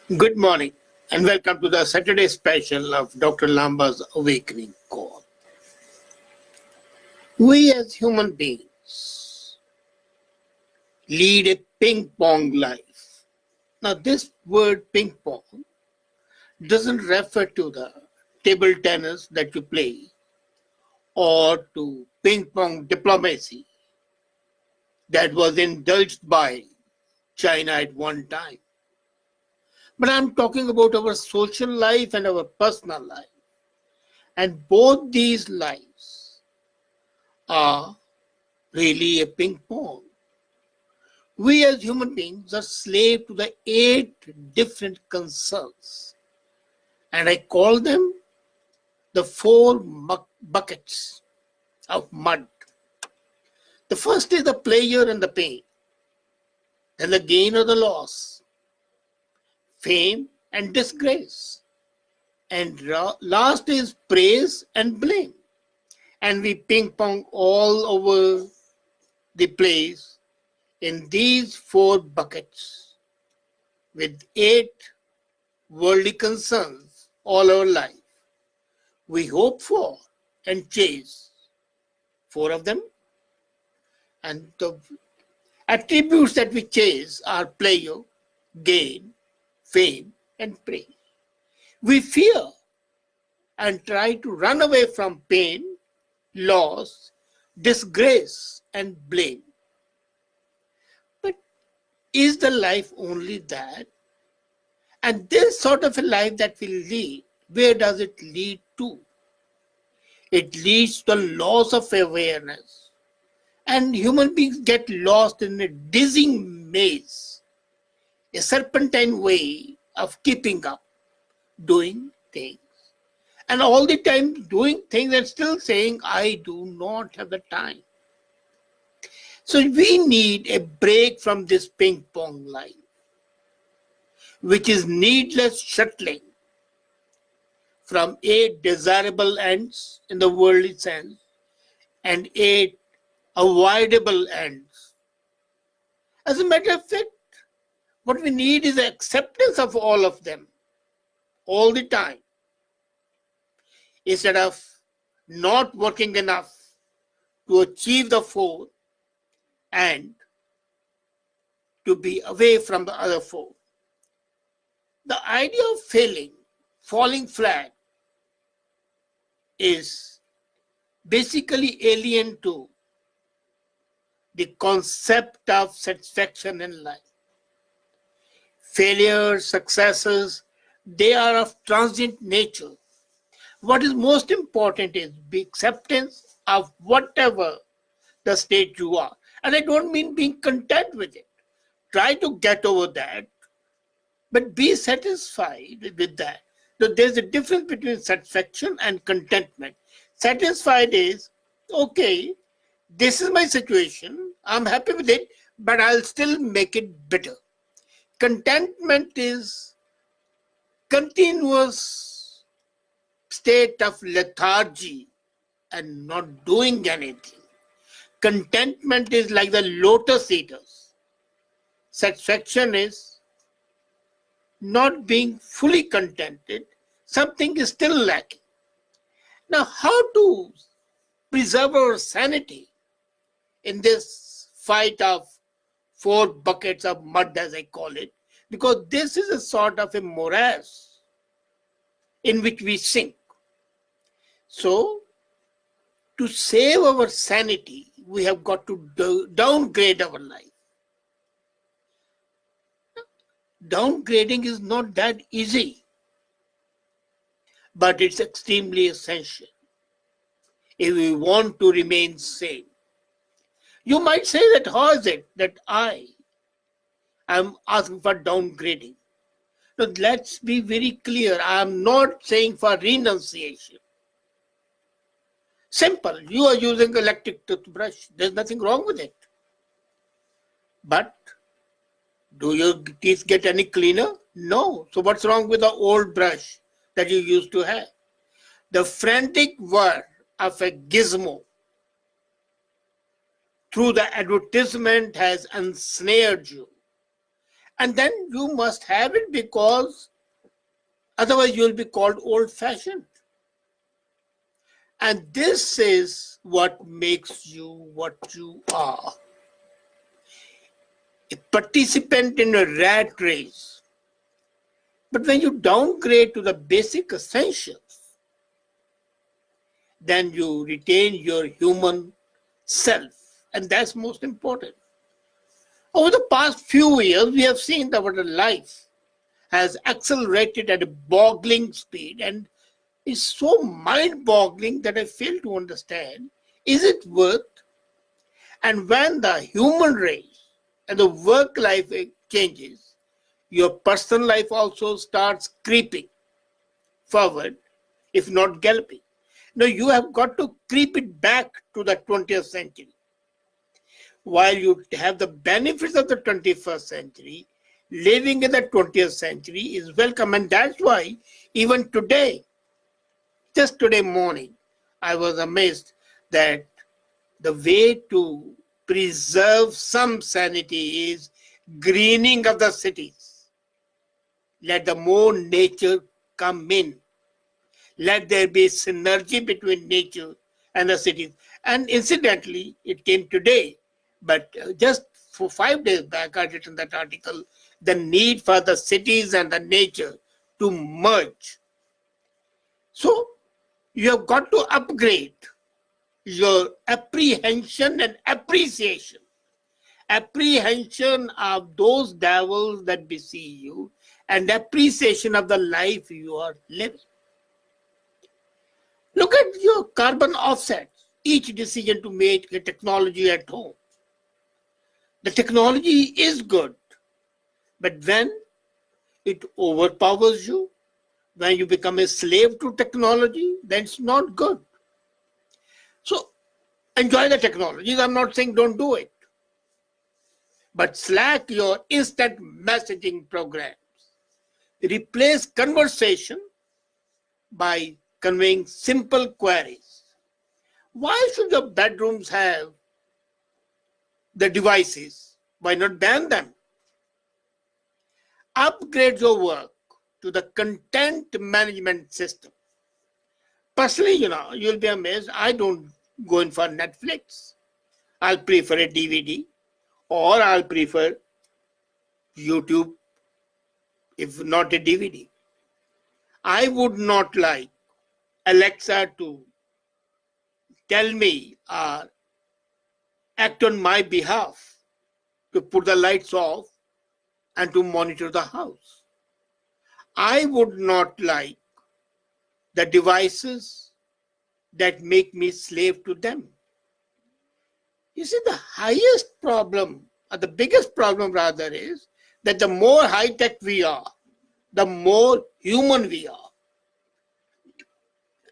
Good morning and welcome to the Saturday special of Dr. Lamba's Awakening Call. We as human beings lead a ping-pong life. Now this word ping-pong doesn't refer to the table tennis that you play or to ping-pong diplomacy that was indulged by China at one time. But I'm talking about our social life and our personal life. And both these lives are really a ping pong. We as human beings are slave to the 8 different concerns. And I call them the 4 buckets of mud. The first is the pleasure and the pain, then the gain or the loss, fame and disgrace, and last is praise and blame. And we ping pong all over the place in these 4 buckets with 8 worldly concerns all our life. We hope for and chase 4 of them, and the attributes that we chase are pleasure, gain, fame, and praise. We fear and try to run away from pain, loss, disgrace, and blame. But is the life only that? And this sort of a life that we lead, where does it lead to? It leads to the loss of awareness. And human beings get lost in a dizzying maze, a serpentine way of keeping up, doing things. And all the time doing things and still saying, I do not have the time. So we need a break from this ping pong life, which is needless shuttling from 8 desirable ends in the worldly sense and 8 avoidable ends. As a matter of fact, what we need is acceptance of all of them all the time, instead of not working enough to achieve the 4 and to be away from the other 4. The idea of falling flat, is basically alien to the concept of satisfaction in life. Failures, successes, they are of transient nature. What is most important is the acceptance of whatever the state you are. And I don't mean being content with it. Try to get over that, but be satisfied with that. So there's a difference between satisfaction and contentment. Satisfied is, okay, this is my situation, I'm happy with it, but I'll still make it better. Contentment is continuous state of lethargy and not doing anything. Contentment is like the lotus eaters. Satisfaction is not being fully contented. Something is still lacking. Now, how to preserve our sanity in this fight of 4 buckets of mud, as I call it, because this is a sort of a morass in which we sink. So, to save our sanity, we have got to downgrade our life. Downgrading is not that easy, but it's extremely essential if we want to remain sane. You might say that how is it that I am asking for downgrading? Now let's be very clear. I am not saying for renunciation. Simple. You are using electric toothbrush. There's nothing wrong with it. But do your teeth get any cleaner? No. So what's wrong with the old brush that you used to have? The frantic whir of a gizmo through the advertisement has ensnared you. And then you must have it, because otherwise you will be called old-fashioned. And this is what makes you what you are. A participant in a rat race. But when you downgrade to the basic essentials, then you retain your human self. And that's most important. Over the past few years, we have seen that our life has accelerated at a boggling speed, and is so mind-boggling that I fail to understand, is it worth? And when the human race and the work life changes, your personal life also starts creeping forward, if not galloping. Now you have got to creep it back to the 20th century. While you have the benefits of the 21st century, living in the 20th century is welcome. And that's why even today, just today morning, I was amazed that the way to preserve some sanity is greening of the cities. Let the more nature come in. Let there be synergy between nature and the cities. And incidentally, it came today, but just for 5 days back, I written that article, the need for the cities and the nature to merge. So you have got to upgrade your apprehension and appreciation. Apprehension of those devils that beseech you, and appreciation of the life you are living. Look at your carbon offsets, each decision to make a technology at home. The technology is good, but when it overpowers you, when you become a slave to technology, then it's not good. So enjoy the technologies. I'm not saying don't do it. But slack your instant messaging programs. Replace conversation by conveying simple queries. Why should your bedrooms have the devices? Why not ban them? Upgrade your work to the content management system. Personally, you'll be amazed. I don't go in for Netflix. I'll prefer a DVD, or I'll prefer YouTube, if not a DVD. I would not like Alexa to tell me or act on my behalf to put the lights off and to monitor the house. I would not like the devices that make me slave to them. You see, the highest problem, or the biggest problem rather, is that the more high-tech we are, the more human we are.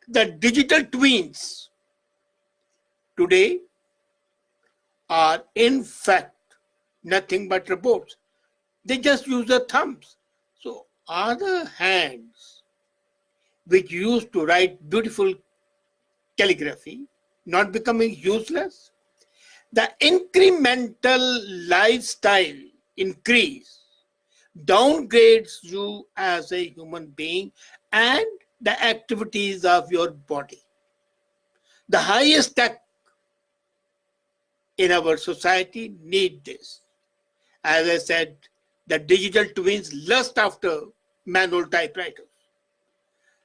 The digital twins today are in fact nothing but robots. They just use their thumbs. So are the hands which used to write beautiful calligraphy not becoming useless? The incremental lifestyle increase downgrades you as a human being and the activities of your body. The highest tech in our society need this. As I said, the digital twins lust after manual typewriters.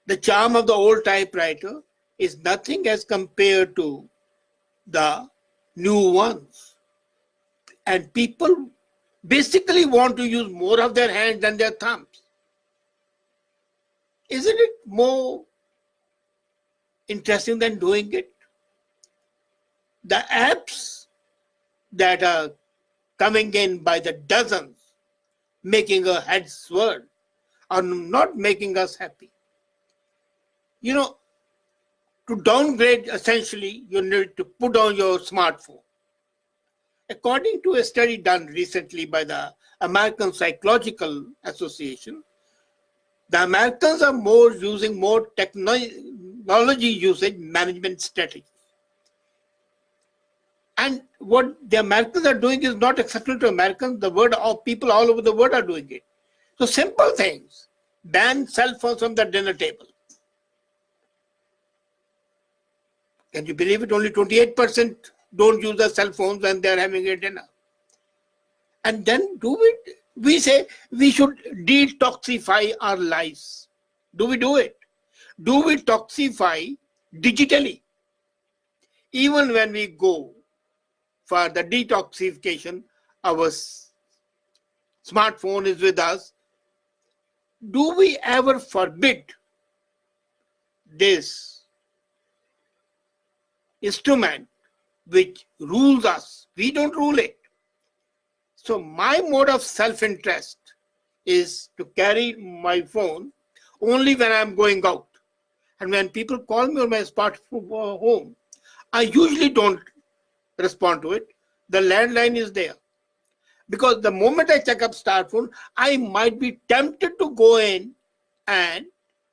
The charm of the old typewriter is nothing as compared to the new ones. And people basically want to use more of their hands than their thumbs. Isn't it more interesting than doing it? The apps that are coming in by the dozens, making our heads swirl, are not making us happy. To downgrade, essentially, you need to put down your smartphone. According to a study done recently by the American Psychological Association, the Americans are using more technology usage management strategies. And what the Americans are doing is not acceptable to Americans. The world, of people all over the world are doing it. So simple things. Ban cell phones from the dinner table. Can you believe it? Only 28% don't use their cell phones when they're having a dinner. And then we say we should detoxify our lives. Do we do it? Do we toxify digitally? Even when we go for the detoxification, our smartphone is with us. Do we ever forbid this instrument which rules us? We don't rule it. So my mode of self-interest is to carry my phone only when I'm going out. And when people call me on my smartphone home, I usually don't respond to it. The landline is there. Because the moment I check up smartphone, I might be tempted to go in and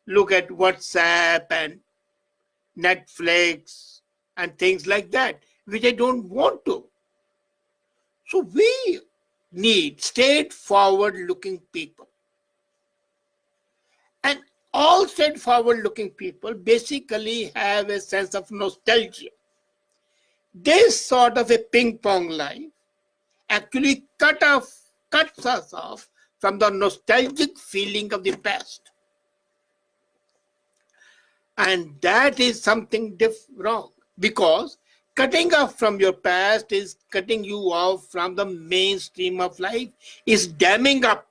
look at WhatsApp and Netflix and things like that, which I don't want to. So we need straightforward looking people. And all straightforward looking people basically have a sense of nostalgia. This sort of a ping-pong life actually cuts us off from the nostalgic feeling of the past. And that is something wrong, because cutting off from your past is cutting you off from the mainstream of life, is damming up.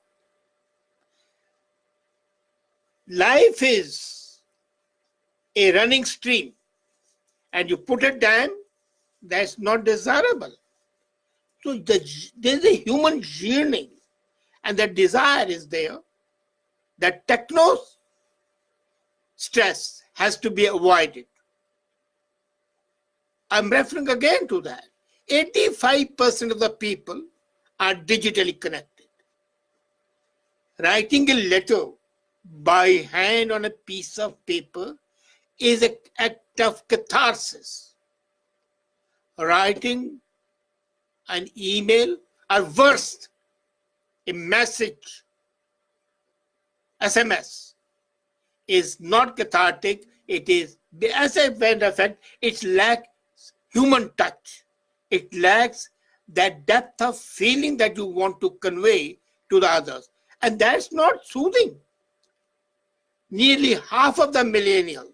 Life is a running stream, and you put a dam, that's not desirable. So there's a human yearning, and that desire is there. That techno stress has to be avoided. I'm referring again to that. 85% of the people are digitally connected. Writing a letter by hand on a piece of paper is an act of catharsis. Writing an email, or worse, a message, SMS, is not cathartic. It is, as a matter of fact, it lacks human touch. It lacks that depth of feeling that you want to convey to the others. And that's not soothing. Nearly half of the millennials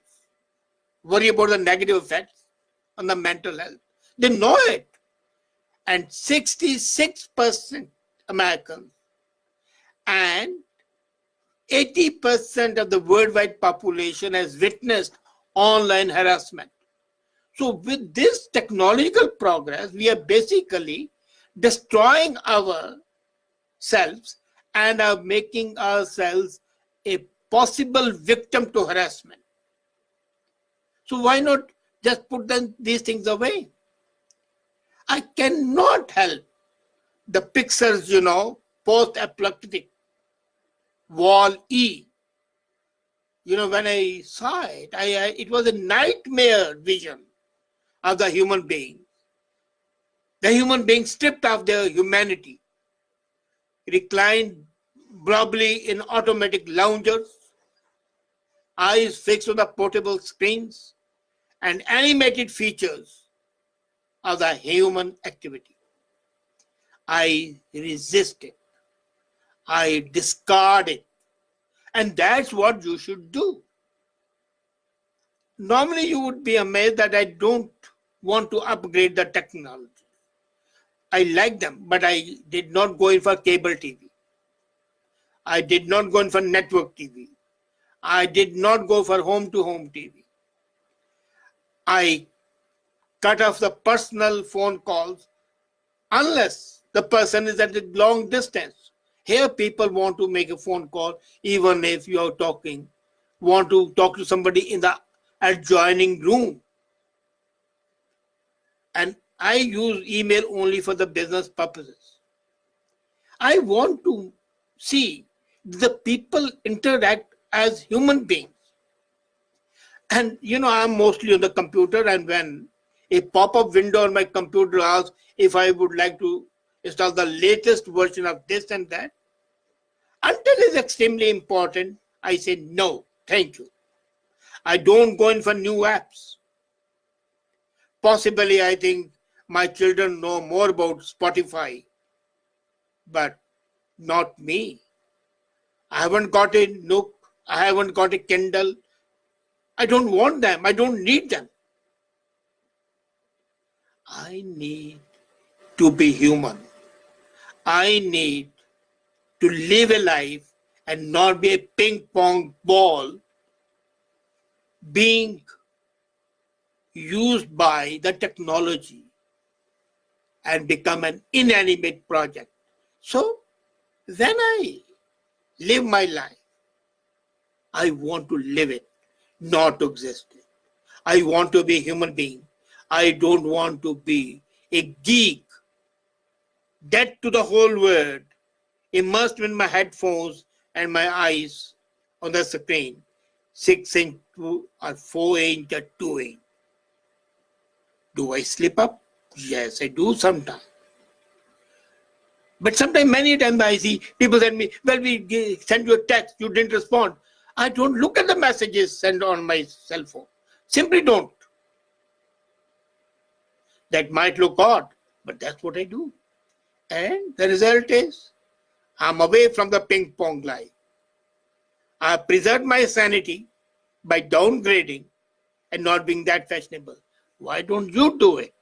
worry about the negative effects on the mental health. They know it. And 66% Americans and 80% of the worldwide population has witnessed online harassment. So with this technological progress, we are basically destroying ourselves and are making ourselves a possible victim to harassment. So why not just put these things away? I cannot help the pictures, post-apocalyptic Wall-E. When I saw it, it was a nightmare vision of the human being. The human being stripped of their humanity, reclined probably in automatic loungers, eyes fixed on the portable screens, and animated features of the human activity. I resist it. I discard it. And that's what you should do. Normally, you would be amazed that I don't want to upgrade the technology. I like them, but I did not go in for cable TV. I did not go in for network TV. I did not go for home-to-home TV. I cut off the personal phone calls unless the person is at a long distance. Here, people want to make a phone call even if you are want to talk to somebody in the adjoining room. And I use email only for the business purposes. I want to see the people interact as human beings. And I'm mostly on the computer, and when A pop-up window on my computer asks if I would like to install the latest version of this and that. Until it's extremely important, I say no, thank you. I don't go in for new apps. Possibly, I think my children know more about Spotify, but not me. I haven't got a Nook. I haven't got a Kindle. I don't want them. I don't need them. I need to be human. I need to live a life and not be a ping pong ball being used by the technology and become an inanimate project. So when I live my life, I want to live it, not to exist it. I want to be a human being. I don't want to be a geek, dead to the whole world, immersed in my headphones and my eyes on the screen, 6-inch or 4-inch or 2-inch. Do I slip up? Yes, I do sometimes. But sometimes, many times I see people send me, well, we sent you a text, you didn't respond. I don't look at the messages sent on my cell phone. Simply don't. That might look odd, but that's what I do. And the result is, I'm away from the ping pong life. I have preserved my sanity by downgrading and not being that fashionable. Why don't you do it?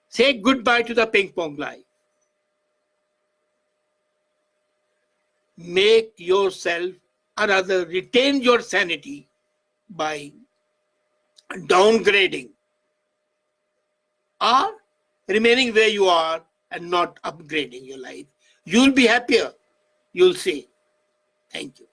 Say goodbye to the ping pong life. Make yourself, or rather retain your sanity by downgrading or remaining where you are and not upgrading your life. You'll be happier. You'll see. Thank you.